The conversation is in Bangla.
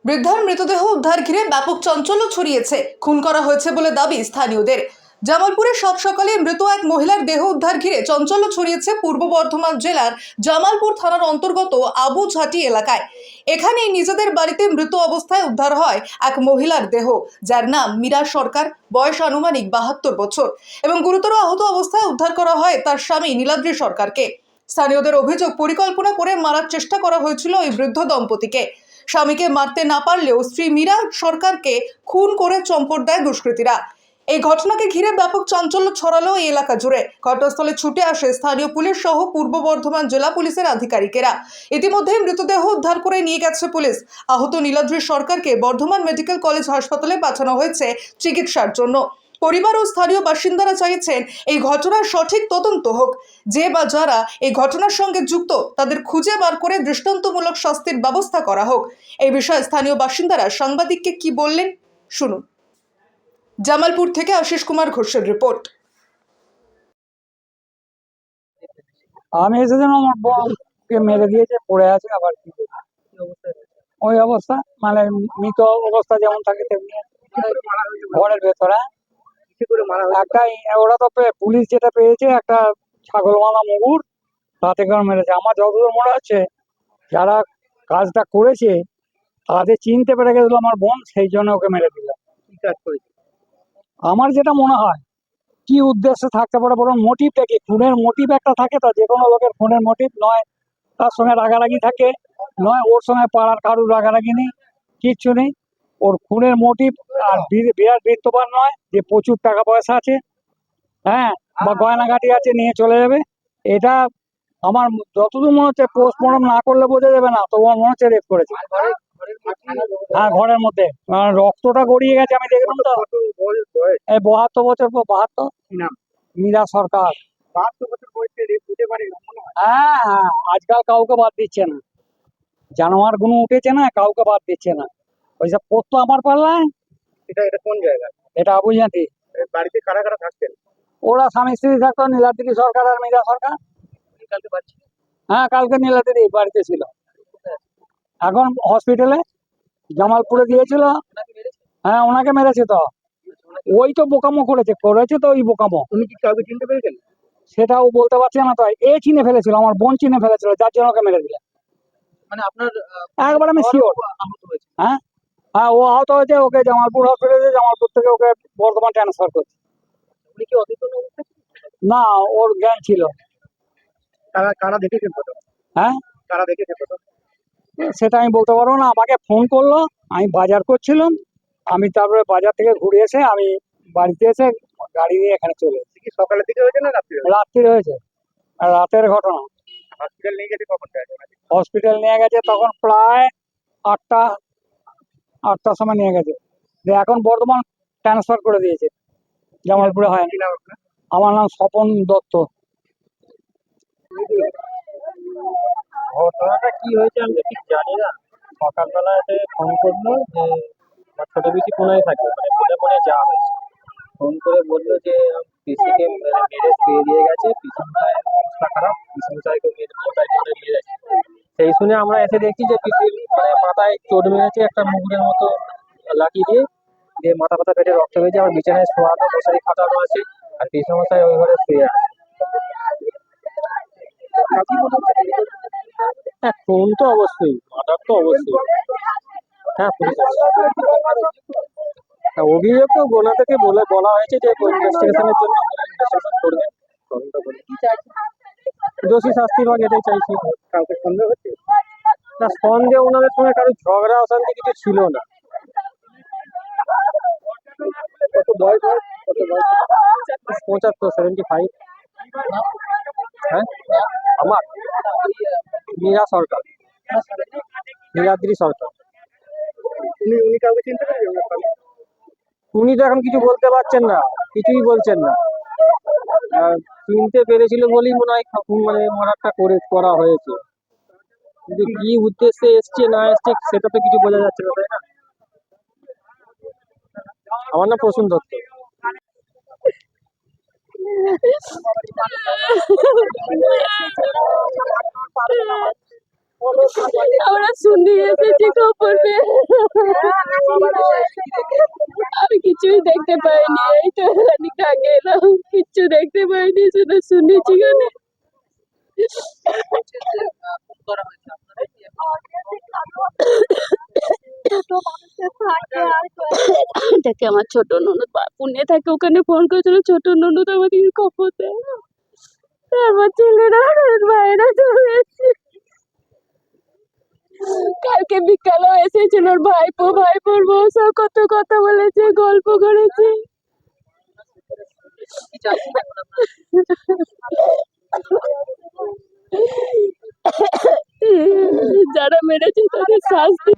বৃদ্ধার মৃতদেহ উদ্ধার ঘিরে ব্যাপক চাঞ্চল্য ছড়িয়েছে। খুন করা হয়েছে বলে দাবি স্থানীয়দের। জামালপুরে সাত সকালে মৃত এক মহিলার দেহ উদ্ধার ঘিরে চাঞ্চল্য ছড়িয়েছে পূর্ব বর্ধমান জেলার জামালপুর থানার অন্তর্গত আবুঝাটি এলাকায়। এখানে নিজেদের বাড়িতে মৃত অবস্থায় উদ্ধার হয় এক মহিলার দেহ, যার নাম মীরা সরকার, বয়স আনুমানিক 72 বছর, এবং গুরুতর আহত অবস্থায় উদ্ধার করা হয় তার স্বামী নীলাদ্রি সরকারকে। স্থানীয়দের অভিযোগ, পরিকল্পনা করে মারার চেষ্টা করা হয়েছিল ওই বৃদ্ধ দম্পতিকে। স্বামীকে মারতে না পারলেও স্ত্রী মীরা সরকারকে খুন করে চম্পট দেয় দুষ্কৃতীরা। এই ঘটনাকে ঘিরে ব্যাপক চাঞ্চল্য ছড়ালো এই এলাকা জুড়ে। ঘটনাস্থলে ছুটে আসে স্থানীয় পুলিশ সহ পূর্ব বর্ধমান জেলা পুলিশের আধিকারিকেরা। ইতিমধ্যে মৃতদেহ উদ্ধার করে নিয়ে গেছে পুলিশ। আহত নীলাদ্রি সরকারকে বর্ধমান মেডিকেল কলেজ হাসপাতালে পাঠানো হয়েছে চিকিৎসার জন্য। পরিবার ও স্থানীয় বাসিন্দারা চাইছেন এই ঘটনার সঠিক তদন্ত হোক। যে বা যারা এই ঘটনার সঙ্গে যুক্ত তাদের খুঁজে বার করে দৃষ্টান্তমূলক শাস্তির ব্যবস্থা করা হোক। এই বিষয়ে স্থানীয় বাসিন্দারা সাংবাদিককে কি বললেন শুনুন। জামালপুর থেকে আশিস কুমার ঘোষের রিপোর্ট। আমি এসেছিলাম, আমার বোনকে মেরে দিয়েছে, পড়ে আছে। আবার কি ওই অবস্থা, মানে মৃত অবস্থা যেমন থাকে তেমনি ঘরের ভেতরে। একটা ওরা তো পুলিশ যেটা পেয়েছে, একটা ছাগলওয়ালা মুগুর, তাতে করে মেরেছে। আমার যতদূর মনে হচ্ছে যারা কাজটা করেছে তাদের চিনতে পেরে গেছিল আমার বোন, সেই জন্য ওকে মেরে দিল। আমার যেটা মনে হয়, কি উদ্দেশ্য থাকতে পারে, বরং মোটিভটা কি? খুনের মোটিভ একটা থাকে তো, যে কোনো লোকের খুনের মোটিভ নয় তার সঙ্গে রাগারাগি থাকে, নয় ওর সঙ্গে পাড়ার কারুর রাগারাগি নেই, কিচ্ছু নেই। ওর খুনের মোটিভ আর বিরাট বৃত্তবান নয় যে প্রচুর টাকা পয়সা আছে, হ্যাঁ, বা গয়নাঘাটি আছে, নিয়ে চলে যাবে। এটা আমার যতদূর মনে হচ্ছে, পোস্টমর্টম না করলে বোঝা যাবে না, তো আমার মনে হচ্ছে রেপ করেছে। হ্যাঁ, ঘরের মধ্যে রক্তটা গড়িয়ে গেছে, আমি দেখলাম তো। এই 72 বছর, 72। মীরা সরকার। হ্যাঁ হ্যাঁ, আজকাল কাউকে বাদ দিচ্ছে না, জানোয়ার গুলো উঠেছে না, কাউকে বাদ দিচ্ছে না। ওইসব করতো আমার পাল্লায়। এটা কোন জায়গা? এটা আবুঝাটি। বাড়িতে কারা কারা থাকতেন? ওরা স্বামী স্ত্রী থাকতো, নীলাদ্রি সরকার আর মীরা সরকার। কালকে পাচ্ছি। হ্যাঁ, কালকে নীলাদ্রি বাড়িতে ছিল, এখন হসপিটালে জামালপুরে দিয়েছিল। হ্যাঁ, ওনাকে মেরেছে তো। ওই তো বোকামো করেছে তো, ওই বোকামো। উনি কি কাউকে চিনতে পেরেছেন? সেটাও বলতে পারছি না তো। এ চিনে ফেলেছিল, আমার বোন চিনে ফেলেছিল, যার জন্য ওকে মেরে দিলে। মানে আপনার একবার আমি শিওর। আহত হয়েছে? হ্যাঁ হ্যাঁ, ও আহত হয়েছে, ওকে জামালপুর হসপিটালে, জামালপুর থেকে ওকে বর্ধমান ট্রান্সফার করছে। উনি কি অচেতন অবস্থায় ছিলেন? না, ওর জ্ঞান ছিল। কারা কারা দেখেছেন কত? হ্যাঁ, কারা দেখেছেন কত? সেটা আমি বলতে পারবো না। আমাকে ফোন করলো, আমি বাজার করছিলাম, আমি তারপরে বাজার থেকে ঘুরে এসে আমি বাড়িতে এসে গাড়ি নিয়ে এখানে চলে এসেছি। কি সকালের দিকে হয়েছে না রাত্রে? রাত্রি হয়েছে, রাতের ঘটনা। হসপিটাল নিয়ে গেছে কখন? হসপিটাল নিয়ে গেছে তখন প্রায় 8টার সময় নিয়ে গেছে, দিয়ে এখন বর্ধমান ট্রান্সফার করে দিয়েছে, জামালপুরে হয়। কি নাম আপনার? আমার নাম স্বপন দত্ত। ঘটনাটা কি হয়েছে আমি ঠিক জানি না। সকালবেলায় ফোন করলো যে আমার ছোট পিসি কোনায় থাকে, মানে মনে মনে যাওয়া হয়েছে। ফোন করে বললো যে পিসিকে মেরে শুয়ে দিয়ে গেছে, পিসিমশাই অবস্থা খারাপ, পিসিমশাইকে মোটাই করে মেরেছে। সেই শুনে আমরা এসে দেখছি যে পিসির মানে মাথায় চোট মেরেছে একটা মুগুরের মতো লাঠি দিয়ে, দিয়ে মাথা ফাথা পেটে রক্ত হয়েছে। আমার বিছানায় শোয়ানো, মশারি খাটানো আছে, আর পিসিমশাই ওই ঘরে শুয়ে আছে। হ্যাঁ, খুন তো অবশ্যই, মার্ডার তো অবশ্যই। হ্যাঁ, পুলিশ আছে। অভিযোগ তো গোনা থেকে বলা হয়েছে যে ইনভেস্টিগেশনের জন্য ইনভেস্টিগেশন করবেন, তদন্ত করবেন। দোষী শাস্তি পাক, এটাই চাইছি। কাউকে সন্দেহ হচ্ছে না? সন্দেহ ওনাদের সঙ্গে কারো ঝগড়া অশান্তি কিছু ছিল না। কত বয়স? 75, 75। হ্যাঁ, আমার মীরা সরকার, নীলাদ্রি সরকার। উনি কাউকে চিনতে পেরেছেন? উনি তো এখন কিছু বলতে পারছেন না, কিছুই বলছেন না। চিনতে পেরেছিল বলেই মনে হয় মানে মারাটা করা হয়েছে, কিন্তু কি উদ্দেশ্যে এসছে না এসছে সেটা তো কিছু বোঝা যাচ্ছে না, তাই না? আমার নাম প্রসূন দত্ত। আমরা শুনে এসেছি খবর পেয়ে। আমি কিছুই দেখতে পাইনি, এই তো খানিক আগে এলাম, কিচ্ছু দেখতে পাইনি, শুধু শুনেছি খালি। এটাকে আমার ছোট ননদ পুনে থাকে, ওখানে ফোন করেছিল, ছোট ননদ আমাকে খবর দেয়। আমার ছেলেরা ভাইরা চলে এসেছে, কালকে বিকালেও এসেছিল ওর ভাইপোর বউ সব কত কথা বলেছে, গল্প করেছে। যারা মেরেছে তাদের শাস্তি